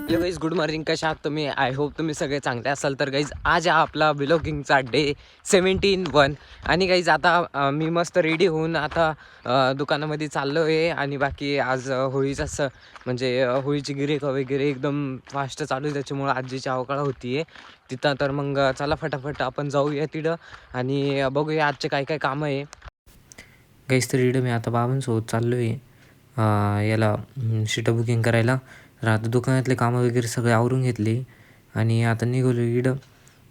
Hello guys, good morning. कशा आहात तुम्ही? आय होप तुम्ही सगळे चांगले असाल. तर गाईज आज हा आपला ब्लॉगिंगचा डे 17-1 आणि गाईज आता मी मस्त रेडी होऊन आता दुकानामध्ये चाललो आहे. आणि बाकी आज होळीचा म्हणजे होळीची गिऱ्हाईक वगैरे एकदम फास्ट चालू आहे, त्याच्यामुळं आजीची अवकाळ होती आहे तिथं. तर मग चला फटाफट आपण जाऊया तिथं आणि बघूया आजचे काय काय कामं आहे. गाईज तर इकडं मी आता बाबांसोबत चाललो आहे याला शीटं बुकिंग करायला. तर आता दुकानातले कामं वगैरे सगळे आवरून घेतली आणि आता निघालो इकडं.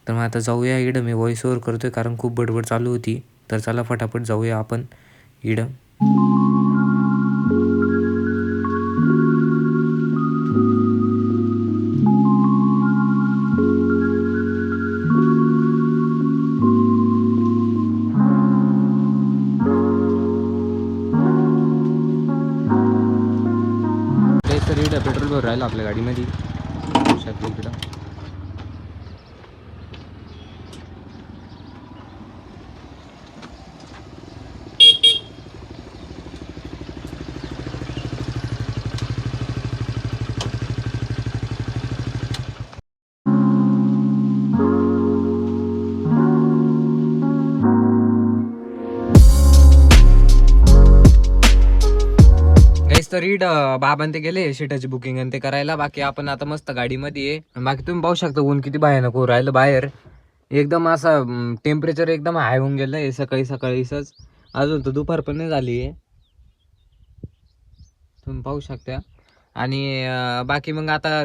तर मग आता जाऊया इकडं. मी व्हॉइस ओव्हर करतो आहे कारण खूप बडबड चालू होती. तर चला फटाफट जाऊया आपण इकडं. तर इकडं पेट्रोल भरून राहिलं आपल्या गाडीमध्ये इकडं. तर रीड बाबांन ते गेले शीटाची बुकिंग आणि ते करायला. बाकी आपण आता मस्त गाडीमध्ये आहे. बाकी तुम्ही पाहू शकता ऊन किती भयानक हो राहिलं बाहेर. एकदम असं टेम्परेचर एकदम हाय होऊन गेलं आहे सकाळी सकाळीच. अजून तर दुपार पण नाही झाली आहे, तुम्ही पाहू शकता. आणि बाकी मग आता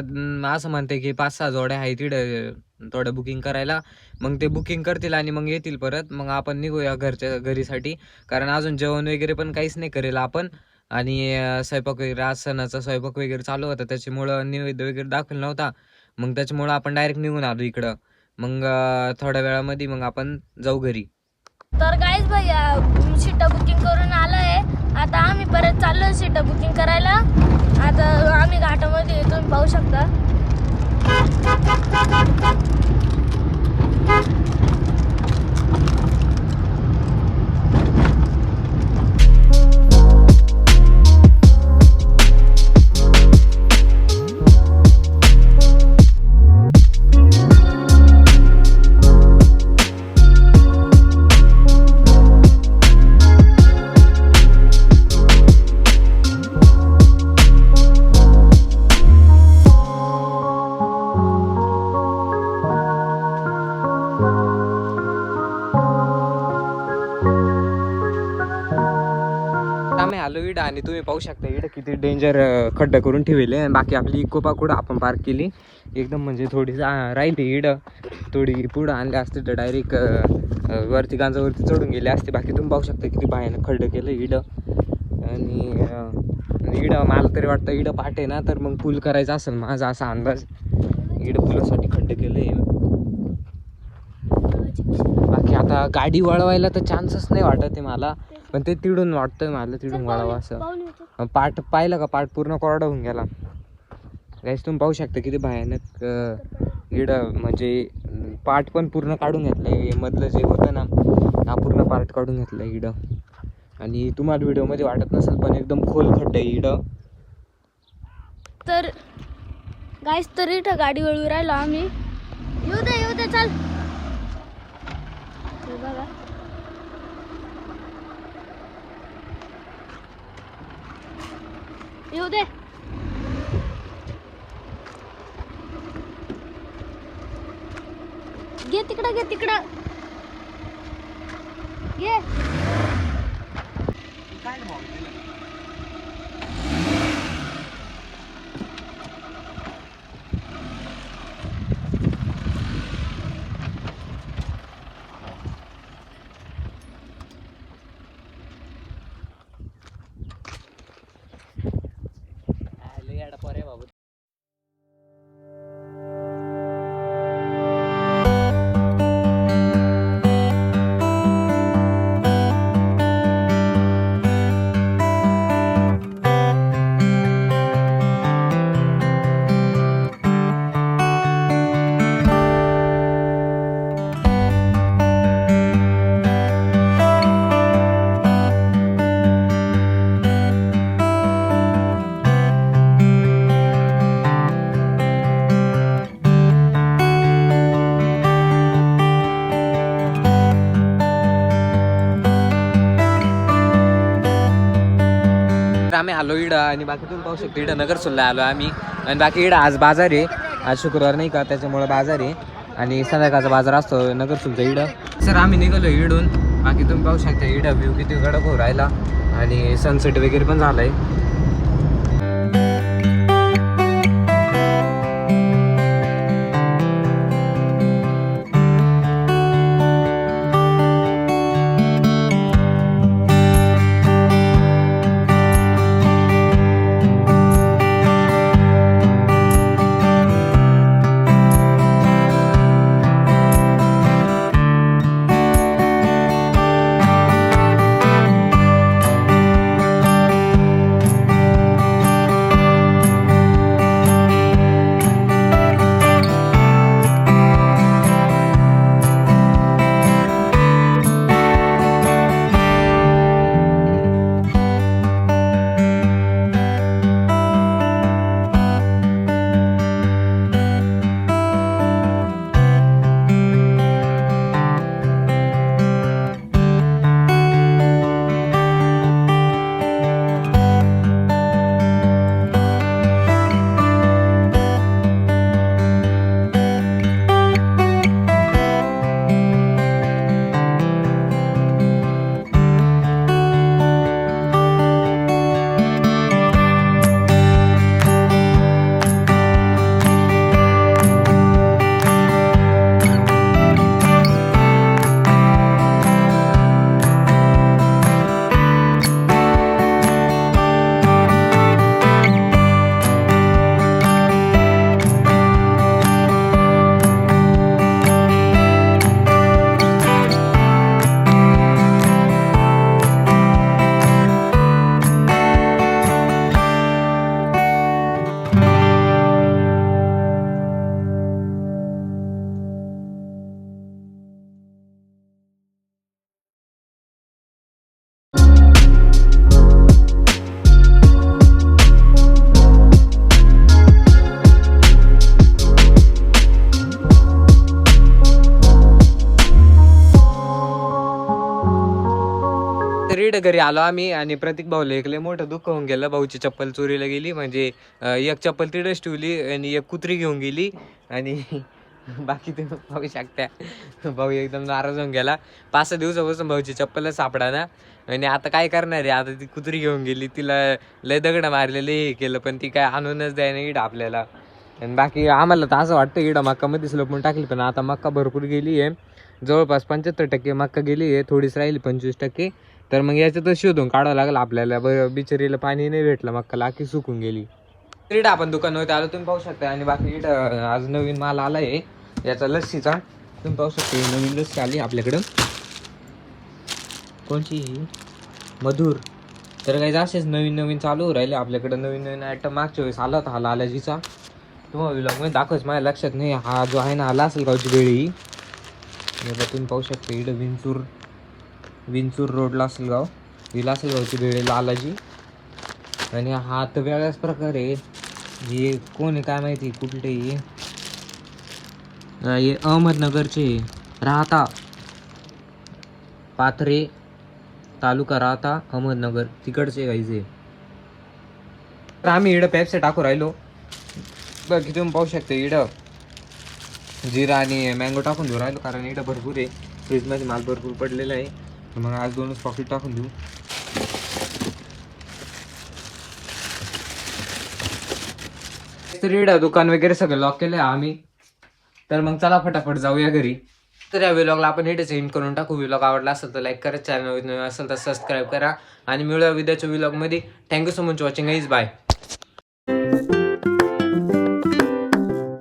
असं म्हणते की 5-6 जोड्या आहेत तिकडं थोडं बुकिंग करायला. मग ते बुकिंग करतील आणि मग येतील परत. मग आपण निघूया घरच्या घरीसाठी, कारण अजून जेवण वगैरे पण काहीच नाही करेल आपण. आणि स्वयंपाक वगैरे आज सणाचा स्वयंपाक वगैरे चालू होता, त्याच्यामुळं नैवेद्य वगैरे दाखवला नव्हता. मग त्याच्यामुळं आपण डायरेक्ट निघून आलो इकडं. मग थोड्या वेळामध्ये मग आपण जाऊ घरी. तर गाईज भैया शीटा बुकिंग करून आलोय. आता आम्ही परत चाललो शीटा बुकिंग करायला. आता आम्ही घाटामध्ये तुम्ही पाहू शकता. आम्ही आलो इकडं आणि तुम्ही पाहू शकता इकडं किती डेंजर खड्डा करून ठेवले. आणि बाकी आपली इको पाकुड आपण पार्क केली एकदम, म्हणजे थोडी राहिली इकडं. थोडी पुढं आणले असते तर डायरेक्ट वरती गांजावरती चढून गेले असते. बाकी तुम्ही पाहू शकता किती भयानक खड्डं केलं इकडं. आणि इकडं मला तरी वाटतं इकडं पाठ आहे ना, तर मग पूल करायचा असेल माझा असा अंदाज. इकडं पुलासाठी खड्डे केले. बाकी आता गाडी वळवायला तर चान्सच नाही वाटत आहे मला, पण ते तिडून वाटतंय मला तिडून वळावं असं. पाठ पाहिलं का, पाठ पूर्ण कोरडा होऊन गेला. गाईस तुम्ही पाहू शकता किती भयानक इकडं, म्हणजे पाठ पण पूर्ण काढून घेतलंय. मधलं जे होतं ना, हा पूर्ण पार्ट काढून घेतलं इकडं. आणि तुम्हाला व्हिडिओमध्ये वाटत नसेल पण एकदम खोल खड्डा आहे इकडं. तर गाईज तर इथं गाडी वळवू राहिलो आम्ही. येऊ दे चल. बघा येऊ दे. घे तिकडं घे. बाबा आम्ही आलो इडं आणि बाकी तुम्ही पाहू शकता इडं नगरसोलला आलो आम्ही. आणि बाकी इडं आज बाजार आहे, आज शुक्रवार नाही का त्याच्यामुळे बाजार आहे आणि संध्याकाळचा बाजार असतो नगरसोलचा इडं. सर आम्ही निघालो इडून. बाकी तुम्ही पाहू शकता इडं व्ह्यू किती कडक हो राहिला आणि सनसेट वगैरे पण झालाय. इकडे घरी आलो आम्ही आणि प्रतीक भाऊला एक लय मोठं दुःख होऊन गेलं. भाऊची चप्पल चोरीला गेली, म्हणजे एक चप्पल तिथेच ठेवली आणि एक कुत्री घेऊन गेली आणि बाकी तुम्ही पाहू शकता भाऊ एकदम नाराज होऊन गेला. 5-6 दिवसापासून भाऊची चप्पलच सापडा ना आणि आता काय करणार आहे. आता ती कुत्री घेऊन गेली, तिला लय दगड मारलेले हे केलं पण ती काय आणूनच द्याय नाही इडं आपल्याला. आणि बाकी आम्हाला तर असं वाटतं इडं मक्कामध्येच लपून टाकली, पण आता मक्का भरपूर गेली आहे. जवळपास 75% मक्का गेली आहे, थोडीच राहिली 25%. तर मग याच्यातच शोधून काढावं लागलं आपल्याला. बिचारीला पाणी नाही भेटलं, मक्काला आखी सुकून गेली. इडं आपण दुकानावरती आलो, तुम्ही पाहू शकता. आणि बाकी इडं आज नवीन माल आला आहे याचा लस्सीचा, तुम्ही पाहू शकता. नवीन लस्सी आली आपल्याकडं. कोणची ही? मधुर. तर काही असेच नवीन नवीन चालू राहिले आपल्याकडं. नवीन नवीन आयटम मागच्या वेळेस आला होता हा लालाजीचा, तुम्हाला व्लॉगमध्ये दाखवच माझ्या लक्षात नाही. हा जो आहे ना आला असेल गावची बेळी, तुम्ही पाहू शकता. इडं विंचूर रोडला असेल गाव, हिला असेल गावची बेळी लालाजी. आणि हा तर वेगळ्याच प्रकारे हे कोण आहे काय माहिती, कुठले हे अहमदनगरचे राहता, पाथरे तालुका राहता अहमदनगर तिकडचे गाईचे. तर आम्ही इडं पेप्सी टाकू राहिलो. बाकी तुम्ही पाहू शकता इडं जिरा आणि मँगो टाकून देऊ राहिलो, कारण इडं भरपूर आहे. फ्रीजमध्ये माल भरपूर पडलेला आहे, मग आज 2च पॉकेट टाकून देऊ. तर इडं दुकान वगैरे सगळं लॉक केलं आहे आम्ही. तर मग चला फटाफट जाऊया घरी. तर या व्लॉगला आपण इथेच एंड करून टाकू. व्लॉग आवडला असेल तर लाईक करा, चॅनल असेल तर सबस्क्राईब करा आणि मिळूया उद्याच्या व्लॉगमध्ये. Thank you so much watching guys, bye.